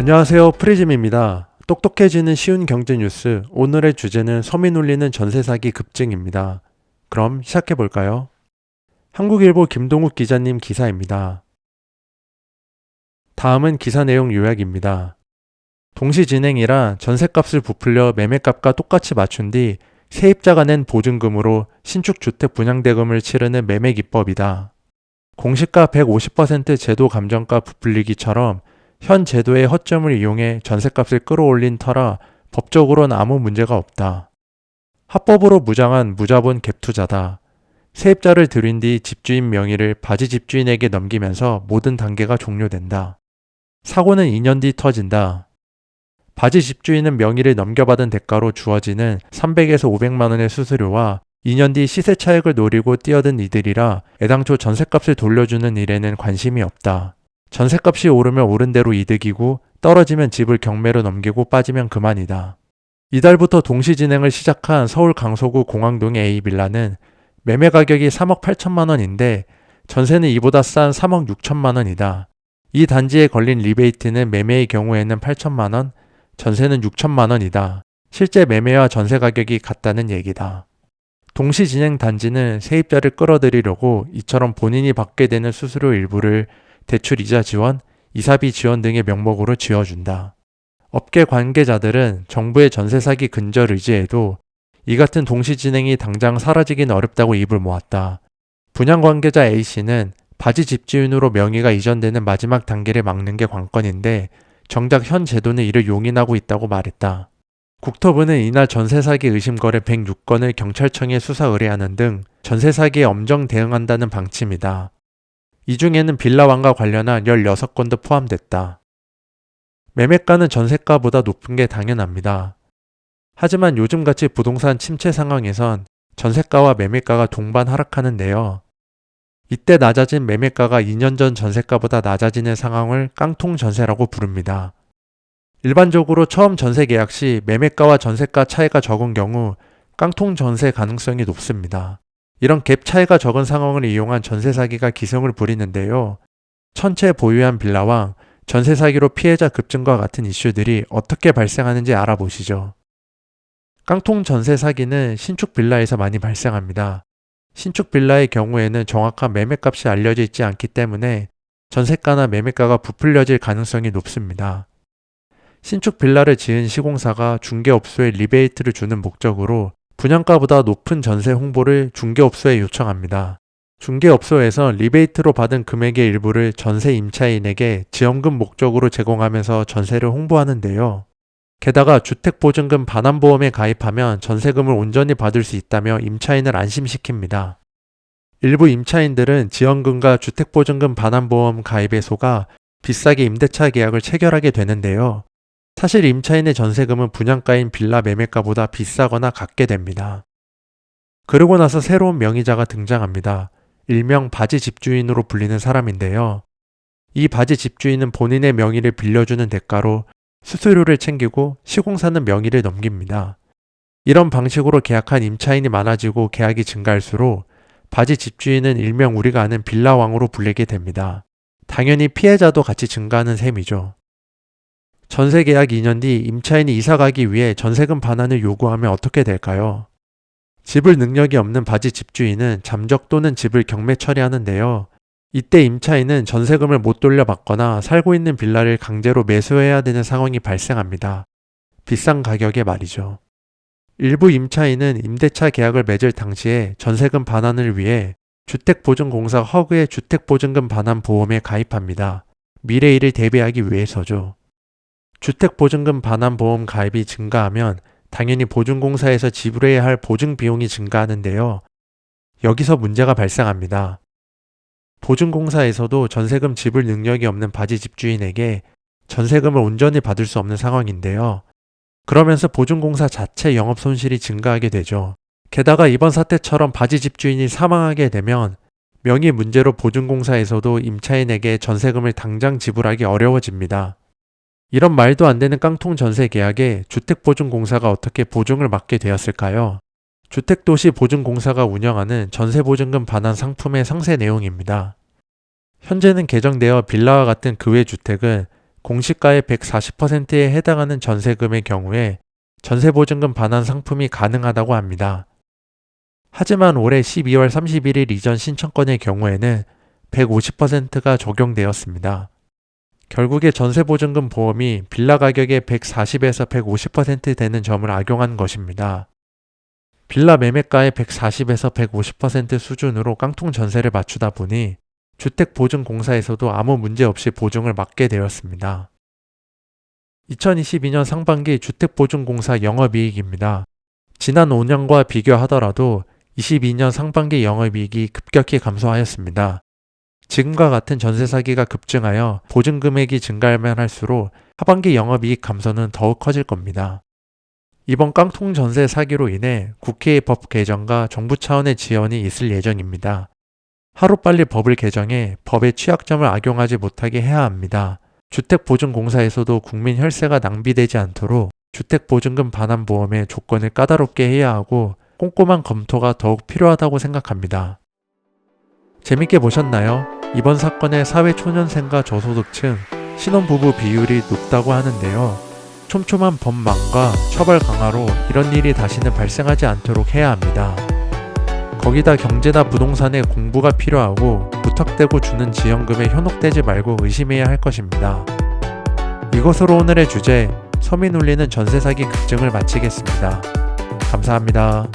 안녕하세요. 프리즘입니다. 똑똑해지는 쉬운 경제 뉴스. 오늘의 주제는 서민 울리는 전세 사기 급증입니다. 그럼 시작해 볼까요? 한국일보 김동욱 기자님 기사입니다. 다음은 기사 내용 요약입니다. 동시 진행이라 전세값을 부풀려 매매값과 똑같이 맞춘 뒤 세입자가 낸 보증금으로 신축 주택 분양대금을 치르는 매매 기법이다. 공시가 150% 제도 감정가 부풀리기처럼 현 제도의 허점을 이용해 전세값을 끌어올린 터라 법적으로는 아무 문제가 없다. 합법으로 무장한 무자본 갭투자다. 세입자를 들인 뒤 집주인 명의를 바지 집주인에게 넘기면서 모든 단계가 종료된다. 사고는 2년 뒤 터진다. 바지 집주인은 명의를 넘겨받은 대가로 주어지는 300에서 500만 원의 수수료와 2년 뒤 시세 차익을 노리고 뛰어든 이들이라 애당초 전세값을 돌려주는 일에는 관심이 없다. 전세값이 오르면 오른 대로 이득이고 떨어지면 집을 경매로 넘기고 빠지면 그만이다. 이달부터 동시 진행을 시작한 서울 강서구 공항동의 A빌라는 매매 가격이 3억 8천만 원인데 전세는 이보다 싼 3억 6천만 원이다. 이 단지에 걸린 리베이트는 매매의 경우에는 8천만 원, 전세는 6천만 원이다. 실제 매매와 전세 가격이 같다는 얘기다. 동시 진행 단지는 세입자를 끌어들이려고 이처럼 본인이 받게 되는 수수료 일부를 대출 이자 지원, 이사비 지원 등의 명목으로 지어준다. 업계 관계자들은 정부의 전세 사기 근절 의지에도 이 같은 동시 진행이 당장 사라지긴 어렵다고 입을 모았다. 분양 관계자 A씨는 바지 집주인으로 명의가 이전되는 마지막 단계를 막는 게 관건인데 정작 현 제도는 이를 용인하고 있다고 말했다. 국토부는 이날 전세 사기 의심 거래 106건을 경찰청에 수사 의뢰하는 등 전세 사기에 엄정 대응한다는 방침이다. 이 중에는 빌라왕과 관련한 16건도 포함됐다. 매매가는 전세가보다 높은 게 당연합니다. 하지만 요즘같이 부동산 침체 상황에선 전세가와 매매가가 동반 하락하는데요. 이때 낮아진 매매가가 2년 전 전세가보다 낮아지는 상황을 깡통 전세라고 부릅니다. 일반적으로 처음 전세 계약 시 매매가와 전세가 차이가 적은 경우 깡통 전세 가능성이 높습니다. 이런 갭 차이가 적은 상황을 이용한 전세 사기가 기승을 부리는데요. 천채 보유한 빌라왕, 전세 사기로 피해자 급증과 같은 이슈들이 어떻게 발생하는지 알아보시죠. 깡통 전세 사기는 신축 빌라에서 많이 발생합니다. 신축 빌라의 경우에는 정확한 매매값이 알려져 있지 않기 때문에 전세가나 매매가가 부풀려질 가능성이 높습니다. 신축 빌라를 지은 시공사가 중개업소에 리베이트를 주는 목적으로 분양가보다 높은 전세 홍보를 중개업소에 요청합니다. 중개업소에서 리베이트로 받은 금액의 일부를 전세 임차인에게 지원금 목적으로 제공하면서 전세를 홍보하는데요. 게다가 주택보증금 반환보험에 가입하면 전세금을 온전히 받을 수 있다며 임차인을 안심시킵니다. 일부 임차인들은 지원금과 주택보증금 반환보험 가입에 속아 비싸게 임대차 계약을 체결하게 되는데요. 사실 임차인의 전세금은 분양가인 빌라 매매가보다 비싸거나 같게 됩니다. 그러고 나서 새로운 명의자가 등장합니다. 일명 바지 집주인으로 불리는 사람인데요. 이 바지 집주인은 본인의 명의를 빌려주는 대가로 수수료를 챙기고 시공사는 명의를 넘깁니다. 이런 방식으로 계약한 임차인이 많아지고 계약이 증가할수록 바지 집주인은 일명 우리가 아는 빌라왕으로 불리게 됩니다. 당연히 피해자도 같이 증가하는 셈이죠. 전세 계약 2년 뒤 임차인이 이사 가기 위해 전세금 반환을 요구하면 어떻게 될까요? 집을 능력이 없는 바지 집주인은 잠적 또는 집을 경매 처리하는데요. 이때 임차인은 전세금을 못 돌려받거나 살고 있는 빌라를 강제로 매수해야 되는 상황이 발생합니다. 비싼 가격에 말이죠. 일부 임차인은 임대차 계약을 맺을 당시에 전세금 반환을 위해 주택보증공사 허그의 주택보증금 반환 보험에 가입합니다. 미래 일을 대비하기 위해서죠. 주택보증금 반환보험 가입이 증가하면 당연히 보증공사에서 지불해야 할 보증 비용이 증가하는데요. 여기서 문제가 발생합니다. 보증공사에서도 전세금 지불 능력이 없는 바지 집주인에게 전세금을 온전히 받을 수 없는 상황인데요. 그러면서 보증공사 자체 영업 손실이 증가하게 되죠. 게다가 이번 사태처럼 바지 집주인이 사망하게 되면 명의 문제로 보증공사에서도 임차인에게 전세금을 당장 지불하기 어려워집니다. 이런 말도 안 되는 깡통 전세 계약에 주택보증공사가 어떻게 보증을 맡게 되었을까요? 주택도시보증공사가 운영하는 전세보증금 반환 상품의 상세 내용입니다. 현재는 개정되어 빌라와 같은 그 외 주택은 공시가의 140%에 해당하는 전세금의 경우에 전세보증금 반환 상품이 가능하다고 합니다. 하지만 올해 12월 31일 이전 신청건의 경우에는 150%가 적용되었습니다. 결국에 전세보증금 보험이 빌라 가격의 140에서 150% 되는 점을 악용한 것입니다. 빌라 매매가의 140에서 150% 수준으로 깡통 전세를 맞추다 보니 주택보증공사에서도 아무 문제 없이 보증을 맡게 되었습니다. 2022년 상반기 주택보증공사 영업이익입니다. 지난 5년과 비교하더라도 22년 상반기 영업이익이 급격히 감소하였습니다. 지금과 같은 전세 사기가 급증하여 보증금액이 증가하면 할수록 하반기 영업이익 감소는 더욱 커질 겁니다. 이번 깡통 전세 사기로 인해 국회의 법 개정과 정부 차원의 지원이 있을 예정입니다. 하루빨리 법을 개정해 법의 취약점을 악용하지 못하게 해야 합니다. 주택보증공사에서도 국민 혈세가 낭비되지 않도록 주택보증금 반환보험의 조건을 까다롭게 해야 하고 꼼꼼한 검토가 더욱 필요하다고 생각합니다. 재밌게 보셨나요? 이번 사건의 사회초년생과 저소득층, 신혼부부 비율이 높다고 하는데요. 촘촘한 법망과 처벌 강화로 이런 일이 다시는 발생하지 않도록 해야 합니다. 거기다 경제나 부동산에 공부가 필요하고 무턱대고 주는 지원금에 현혹되지 말고 의심해야 할 것입니다. 이것으로 오늘의 주제, 서민 울리는 전세 사기 급증을 마치겠습니다. 감사합니다.